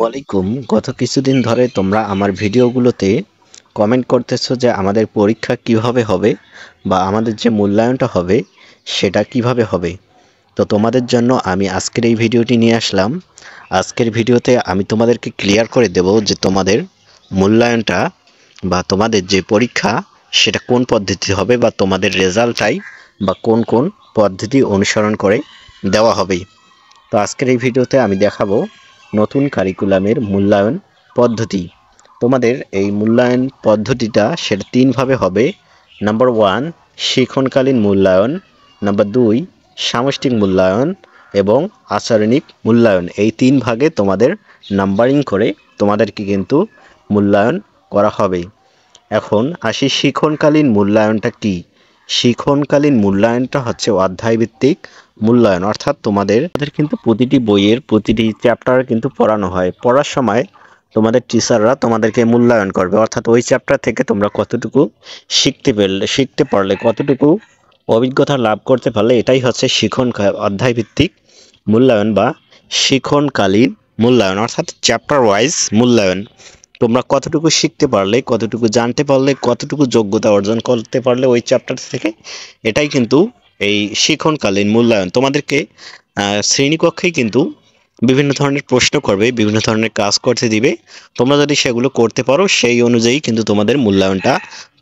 ওয়ালাইকুম। গত কিছুদিন ধরে তোমরা আমার ভিডিওগুলোতে কমেন্ট করতেছো যে আমাদের পরীক্ষা কিভাবে হবে বা আমাদের যে মূল্যায়নটা হবে সেটা কিভাবে হবে। তো তোমাদের জন্য আমি আজকের এই ভিডিওটি নিয়ে আসলাম। আজকের ভিডিওতে আমি তোমাদেরকে ক্লিয়ার করে দেব যে তোমাদের মূল্যায়নটা বা তোমাদের যে পরীক্ষা সেটা কোন পদ্ধতি হবে বা তোমাদের রেজাল্টটাই বা কোন কোন পদ্ধতি অনুসরণ করে দেওয়া হবে। তো আজকের এই ভিডিওতে আমি দেখাবো নতুন কারিকুলামের মূল্যায়ন পদ্ধতি। তোমাদের এই মূল্যায়ন পদ্ধতিটা সেটা তিনভাবে হবে। নাম্বার 1 শিক্ষণকালীন মূল্যায়ন, নাম্বার 2 সামষ্টিক মূল্যায়ন এবং আচরণিক মূল্যায়ন। এই তিন ভাগে তোমাদের নাম্বারিং করে তোমাদেরকে কিন্তু মূল্যায়ন করা হবে। এখন আসি শিক্ষণকালীন মূল্যায়নটা কি। শিক্ষণকালীন মূল্যায়নটা হচ্ছে অধ্যায়ভিত্তিক মূল্যায়ন, অর্থাৎ তোমাদের কিন্তু প্রতিটি বইয়ের প্রতিটি চ্যাপ্টার কিন্তু পড়ানো হয়। পড়ার সময় তোমাদের টিচাররা তোমাদেরকে মূল্যায়ন করবে, অর্থাৎ ওই চ্যাপ্টার থেকে তোমরা কতটুকু শিখতে পারলে, কতটুকু অভিজ্ঞতা লাভ করতে পারলে, এটাই হচ্ছে অধ্যায়ভিত্তিক মূল্যায়ন বা শিক্ষণকালীন মূল্যায়ন, অর্থাৎ চ্যাপ্টার ওয়াইজ মূল্যায়ন। তোমরা কতটুকু শিখতে পারলে, কতটুকু জানতে পারলে, কতটুকু যোগ্যতা অর্জন করতে পারলে ওই চ্যাপ্টার থেকে, এটাই কিন্তু এই শিক্ষণকালীন মূল্যায়ন। তোমাদেরকে শ্রেণীকক্ষেই কিন্তু বিভিন্ন ধরনের প্রশ্ন করবে, বিভিন্ন ধরনের কাজ করতে দিবে। তোমরা যদি সেগুলো করতে পারো সেই অনুযায়ী কিন্তু তোমাদের মূল্যায়নটা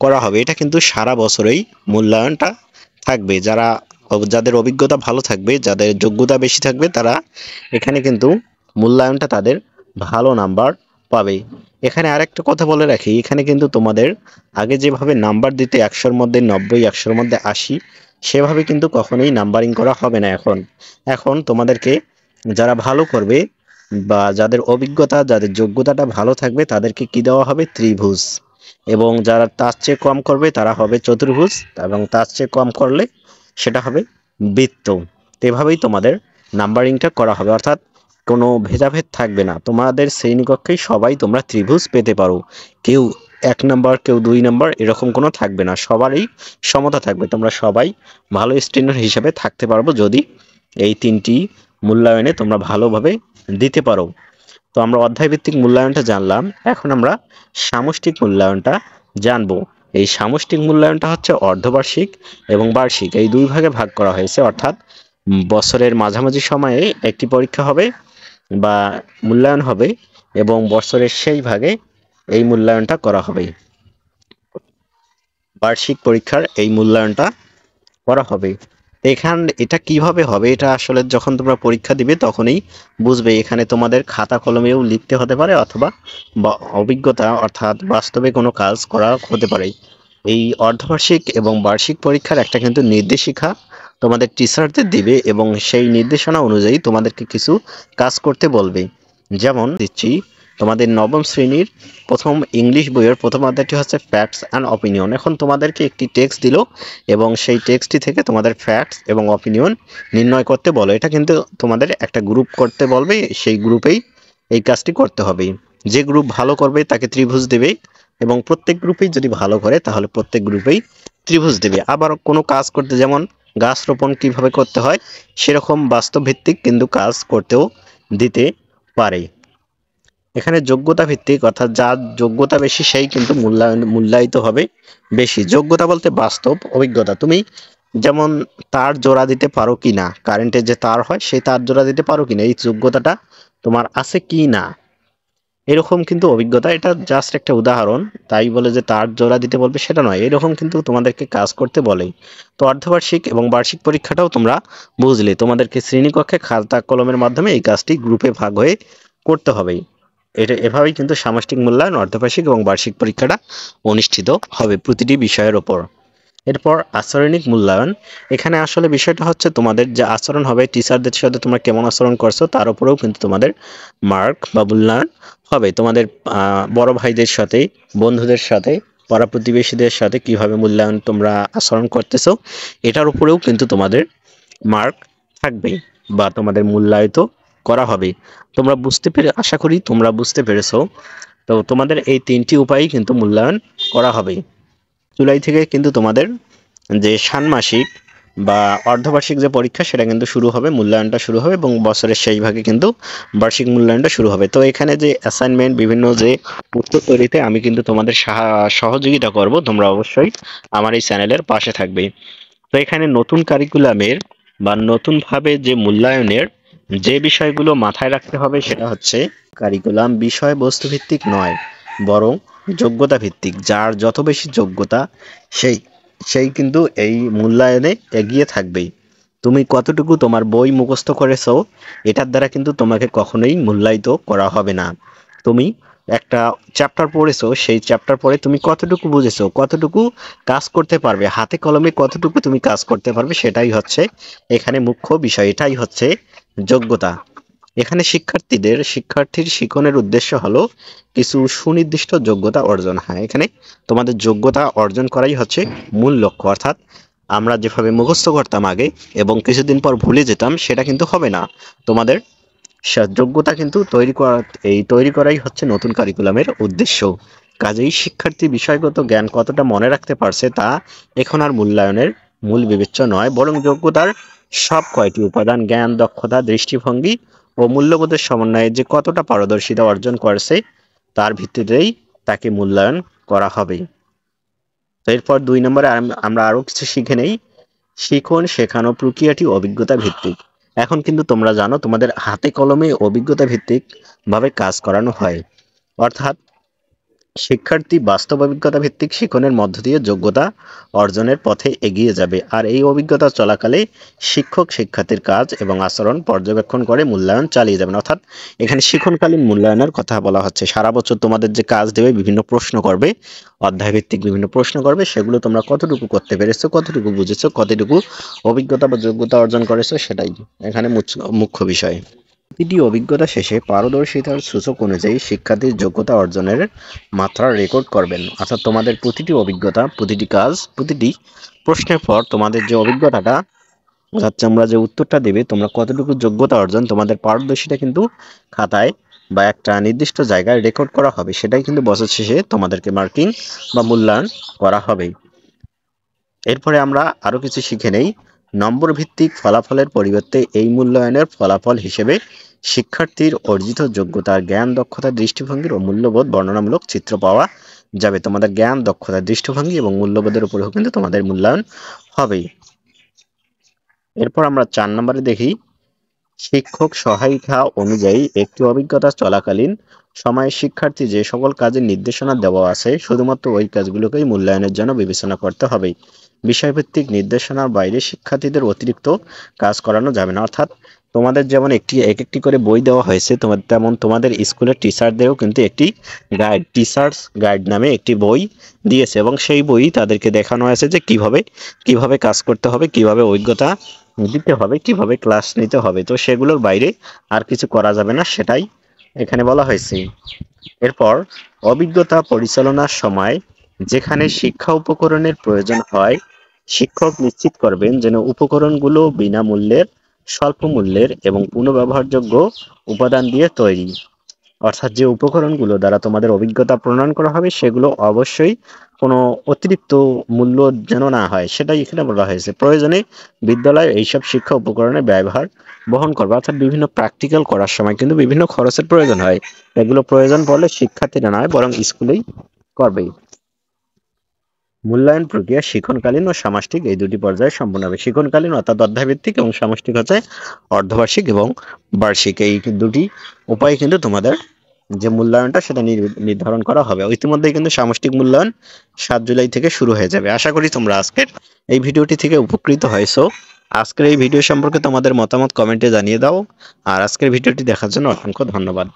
করা হবে। এটা কিন্তু সারা বছরেই মূল্যায়নটা থাকবে। যাদের অভিজ্ঞতা ভালো থাকবে, যাদের যোগ্যতা বেশি থাকবে, তারা এখানে কিন্তু মূল্যায়নটা তাদের ভালো নাম্বার পাবে। এখানে আরেকটা কথা বলে রাখি, এখানে কিন্তু তোমাদের আগে যেভাবে নাম্বার দিতে 100-র মধ্যে 90, 100-র মধ্যে 80, সেভাবে কিন্তু কখনোই নাম্বারিং করা হবে না। এখন তোমাদেরকে যারা ভালো করবে বা যাদের অভিজ্ঞতা, যাদের যোগ্যতাটা ভালো থাকবে, তাদেরকে কি দেওয়া হবে? ত্রিভুজ। এবং যারা তার চেয়ে কম করবে তারা হবে চতুর্ভুজ, এবং তার চেয়ে কম করলে সেটা হবে বৃত্ত। এভাবেই তোমাদের নাম্বারিংটা করা হবে, অর্থাৎ কোনো ভেদাভেদ থাকবে না। তোমাদের শ্রেণীকক্ষেই সবাই তোমরা ত্রিভুজ পেতে পারো। কেউ 1 নাম্বার, কেউ 2 নাম্বার, এরকম কোনো থাকবে না। সবারই সমতা থাকবে। তোমরা সবাই ভালো স্টুডেন্ট হিসেবে থাকতে পারবো যদি এই তিনটি মূল্যায়নে তোমরা ভালোভাবে দিতে পারো। তো আমরা অধ্যায়ভিত্তিক মূল্যায়নটা জানলাম, এখন আমরা সামষ্টিক মূল্যায়নটা জানবো। এই সামষ্টিক মূল্যায়নটা হচ্ছে অর্ধবার্ষিক এবং বার্ষিক, এই দুই ভাগে ভাগ করা হয়েছে। অর্থাৎ বছরের মাঝামাঝি সময়ে একটি পরীক্ষা হবে বা মূল্যায়ন হবে, এবং বছরের শেষ ভাগে এই মূল্যায়নটা করা হবে। বার্ষিক পরীক্ষার এই মূল্যায়নটা করা হবে। এটা কিভাবে হবে, এটা আসলে যখন তোমরা পরীক্ষা দিবে তখনই বুঝবে। এখানে তোমাদের খাতা কলমেও লিখতে হতে পারে, অথবা অভিজ্ঞতা অর্থাৎ বাস্তবে কোনো কাজ করা হতে পারে। এই অর্ধবার্ষিক এবং বার্ষিক পরীক্ষার একটা কিন্তু নির্দেশিকা তোমাদের টিচারদের দিবে, এবং সেই নির্দেশনা অনুযায়ী তোমাদেরকে কিছু কাজ করতে বলবে। যেমন দিচ্ছি, তোমাদের নবম শ্রেণীর প্রথম ইংলিশ বইয়ের প্রথম অধ্যায়টি হচ্ছে ফ্যাক্টস অ্যান্ড অপিনিয়ন। এখন তোমাদেরকে একটি টেক্সট দিল, এবং সেই টেক্সটটি থেকে তোমাদের ফ্যাক্টস এবং অপিনিয়ন নির্ণয় করতে বলো। এটা কিন্তু তোমাদের একটা গ্রুপ করতে বলবে, সেই গ্রুপেই এই কাজটি করতে হবে। যে গ্রুপ ভালো করবে তাকে ত্রিভুজ দেবে, এবং প্রত্যেক গ্রুপেই যদি ভালো করে তাহলে প্রত্যেক গ্রুপেই ত্রিভুজ দেবে। আবার কোনো কাজ করতে, যেমন গাছ রোপণ কিভাবে করতে হয়, সেরকম বাস্তব ভিত্তিক কিন্তু কাজ করতেও দিতে পারে। এখানে যোগ্যতা ভিত্তিক, অর্থাৎ যার যোগ্যতা বেশি সেই কিন্তু মূল্যায়িত হবে বেশি। যোগ্যতা বলতে বাস্তব অভিজ্ঞতা। তুমি যেমন তার জোড়া দিতে পারো কিনা, কারেন্টের যে তার হয় সেই তার জোড়া দিতে পারো কিনা, এই যোগ্যতাটা তোমার আছে কি না, এরকম কিন্তু অভিজ্ঞতা। এটা জাস্ট একটা উদাহরণ, তাই বলে যে তার জোড়া দিতে বলবে সেটা নয়, এরকম কিন্তু তোমাদেরকে কাজ করতে বলে। তো অর্ধবার্ষিক এবং বার্ষিক পরীক্ষাটাও তোমরা বুঝলে, তোমাদেরকে শ্রেণীকক্ষে খাতা কলমের মাধ্যমে এই কাজটি গ্রুপে ভাগ হয়ে করতে হবে। এভাবেই কিন্তু সামষ্টিক মূল্যায়ন, অর্ধবার্ষিক এবং বার্ষিক পরীক্ষাটা অনুষ্ঠিত হবে প্রতিটি বিষয়ের ওপর। এরপর আচরণিক মূল্যায়ন। এখানে আসলে বিষয়টা হচ্ছে তোমাদের যে আচরণ হবে, টিচারদের সাথে তোমরা কেমন আচরণ করছো তার উপরেও কিন্তু তোমাদের মার্ক বা মূল্যায়ন হবে। তোমাদের বড় ভাইদের সাথে, বন্ধুদের সাথে, পাড়া প্রতিবেশীদের সাথে কিভাবে মূল্যায়ন তোমরা আচরণ করতেছো, এটার উপরেও কিন্তু তোমাদের মার্ক থাকবে বা তোমাদের মূল্যায়িত করা হবে। আশা করি তোমরা বুঝতে পেরেছো। তো তোমাদের এই তিনটি উপায়ই কিন্তু মূল্যায়ন করা হবে। জুলাই থেকে কিন্তু তোমাদের যে ষান্মাসিক বা অর্ধবার্ষিক যে পরীক্ষা সেটা কিন্তু শুরু হবে, মূল্যায়নটা শুরু হবে এবং বছরের শেষ ভাগে কিন্তু বার্ষিক মূল্যায়নটা শুরু হবে। তো এখানে যে অ্যাসাইনমেন্ট বিভিন্ন যে উত্তর তৈরিতে আমি কিন্তু তোমাদের সহযোগিতা করব, তোমরা অবশ্যই আমার এই চ্যানেলের পাশে থাকবে। তো এখানে নতুন কারিকুলামের বা নতুনভাবে যে মূল্যায়নের যে বিষয়গুলো মাথায় রাখতে হবে সেটা হচ্ছে কারিকুলাম বিষয়বস্তু ভিত্তিক নয়, বরং যোগ্যতা ভিত্তিক। যার যত বেশি যোগ্যতা সেই সেই কিন্তু এই মূল্যায়নে এগিয়ে থাকবেই। তুমি কতটুকু তোমার বই মুখস্থ করেছো এটার দ্বারা কিন্তু তোমাকে কখনোই মূল্যায়িত করা হবে না। তুমি একটা চ্যাপ্টার পড়েছো, সেই চ্যাপ্টার পড়ে তুমি কতটুকু বুঝেছো, কতটুকু কাজ করতে পারবে, হাতে কলমে কতটুকু তুমি কাজ করতে পারবে, সেটাই হচ্ছে এখানে মুখ্য বিষয়, এটাই হচ্ছে যোগ্যতা। এখানে শিক্ষার্থীর শিক্ষণের উদ্দেশ্য হলো কিছু সুনির্দিষ্ট যোগ্যতা অর্জন। হ্যাঁ, এখানে তোমাদের যোগ্যতা অর্জন করাই হচ্ছে মূল লক্ষ্য। অর্থাৎ আমরা যেভাবে মুখস্থ করতাম আগে এবং কিছুদিন পর ভুলে যেতাম, সেটা কিন্তু হবে না। তোমাদের যোগ্যতা কিন্তু তৈরি করাই হচ্ছে নতুন কারিকুলামের উদ্দেশ্য। কাজেই শিক্ষার্থী বিষয়গত জ্ঞান কতটা মনে রাখতে পারছে তা এখন আর মূল্যায়নের মূল বিবেচ্য নয়, বরং যোগ্যতার সব কয়টি উপাদান জ্ঞান, দক্ষতা, দৃষ্টিভঙ্গি ও মূল্যবোধের সমন্বয়ে যে কতটা পারদর্শিতা অর্জন করেছে তার ভিত্তিতেই তাকে মূল্যায়ন করা হবে। তো এরপর 2 নম্বরে আমরা আরো কিছু শিখে নেই। শিখন শেখানো প্রক্রিয়াটি অভিজ্ঞতা ভিত্তিক। এখন কিন্তু তোমরা জানো তোমাদের হাতে কলমে অভিজ্ঞতা ভিত্তিক ভাবে কাজ করানো হয়। অর্থাৎ শিক্ষার্থী বাস্তব অভিজ্ঞতা ভিত্তিক শিক্ষণের মধ্য দিয়ে যোগ্যতা অর্জনের পথে এগিয়ে যাবে। আর এই অভিজ্ঞতা চলাকালে শিক্ষক শিক্ষার্থীর কাজ এবং আচরণ পর্যবেক্ষণ করে মূল্যায়ন চালিয়ে যাবেন। অর্থাৎ এখানে শিক্ষণকালীন মূল্যায়নের কথা বলা হচ্ছে। সারা বছর তোমাদের যে কাজ দেবে, বিভিন্ন প্রশ্ন করবে, অধ্যায় ভিত্তিক বিভিন্ন প্রশ্ন করবে, সেগুলো তোমরা কতটুকু করতে পেরেছো, কতটুকু বুঝেছো, কতটুকু অভিজ্ঞতা বা যোগ্যতা অর্জন করেছো, সেটাই এখানে মুখ্য বিষয়। প্রতিটি অভিজ্ঞতা শেষে পারদর্শিতার সূচক অনুযায়ী শিক্ষার্থীর যোগ্যতা অর্জনের মাত্রা রেকর্ড করবেন। অর্থাৎ তোমাদের প্রতিটি অভিজ্ঞতা, প্রতিটি কাজ, প্রতিটি প্রশ্নের পর তোমাদের যে অভিজ্ঞতাটা, অর্থাৎ তোমরা যে উত্তরটা দেবে, তোমরা কতটুকু যোগ্যতা অর্জন, তোমাদের পারদর্শিতা কিন্তু খাতায় বা একটা নির্দিষ্ট জায়গায় রেকর্ড করা হবে। সেটাই কিন্তু বছর শেষে তোমাদেরকে মার্কিং বা মূল্যায়ন করা হবে। এরপরে আমরা আরো কিছু শিখে নেই। নম্বর ভিত্তিক ফলাফলের পরিবর্তে এই মূল্যায়নের ফলাফল হিসেবে শিক্ষার্থীর অর্জিত যোগ্যতার জ্ঞান, দক্ষতা, দৃষ্টিভঙ্গির ও মূল্যবোধ বর্ণনামূলক চিত্র পাওয়া যাবে। তোমাদের জ্ঞান, দক্ষতা, দৃষ্টিভঙ্গি এবং মূল্যবোধের উপরেও কিন্তু তোমাদের মূল্যায়ন হবেই। এরপর আমরা 4 নম্বরে দেখি, শিক্ষক সহায়িকা অনুযায়ী একটি অভিজ্ঞতা চলাকালীন সময়ে শিক্ষার্থী যে সকল কাজের নির্দেশনা দেওয়া আছে শুধুমাত্র ওই কাজগুলোকেই মূল্যায়নের জন্য বিবেচনা করতে হবে। বিষয়ভিত্তিক নির্দেশনার বাইরে শিক্ষার্থীদের অতিরিক্ত কাজ করানো যাবে না। অর্থাৎ তোমাদের যেমন একটি করে বই দেওয়া হয়েছে, তেমন তোমাদের স্কুলের টিচারদেরও কিন্তু একটি গাইড, টিচার্স গাইড নামে একটি বই দিয়েছে এবং সেই বই তাদেরকে দেখানো হয়েছে যে কিভাবে কাজ করতে হবে, কিভাবে অভিজ্ঞতা দিতে হবে, কিভাবে ক্লাস নিতে হবে। তো সেগুলোর বাইরে আর কিছু করা যাবে না, সেটাই এখানে বলা হয়েছে। এরপর অভিজ্ঞতা পরিচালনার সময় যেখানে শিক্ষা উপকরণের প্রয়োজন হয়, শিক্ষক নিশ্চিত করবেন যেন উপকরণগুলো বিনামূল্যের, স্বল্প মূল্যের এবং পুনঃব্যবহারযোগ্য উপাদান দিয়ে তৈরি। অর্থাৎ যে উপকরণগুলো দ্বারা তোমাদের অভিজ্ঞতা প্রণয়ন করা হবে সেগুলো অবশ্যই কোনো অতিরিক্ত মূল্য যেন না হয়, সেটাই এখানে বলা হয়েছে। প্রয়োজনে বিদ্যালয়ে এইসব শিক্ষা উপকরণের ব্যবহার বহন করবে। অর্থাৎ বিভিন্ন প্র্যাকটিক্যাল করার সময় কিন্তু বিভিন্ন খরচের প্রয়োজন হয়, এগুলো প্রয়োজন পড়লে শিক্ষার্থীরা নয় বরং স্কুলেই করবে। মূল্যায়ন প্রক্রিয়া শিক্ষণকালীন ও সামষ্টিক এই দুটি পর্যায়ে সম্পন্ন হবে। শিক্ষণকালীন অর্থাৎ অধ্যায়ভিত্তিক এবং সামষ্টিক হচ্ছে অর্ধবার্ষিক এবং বার্ষিক। এই দুটি উপায়ে কিন্তু তোমাদের যে মূল্যায়নটা সেটা নির্ধারণ করা হবে। ইতিমধ্যেই কিন্তু সামষ্টিক মূল্যায়ন 7 জুলাই থেকে শুরু হয়ে যাবে। আশা করি তোমরা আজকের এই ভিডিওটি থেকে উপকৃত হয়েছো। আজকের এই ভিডিও সম্পর্কে তোমাদের মতামত কমেন্টে জানিয়ে দাও। আর আজকের ভিডিওটি দেখার জন্য অসংখ্য ধন্যবাদ।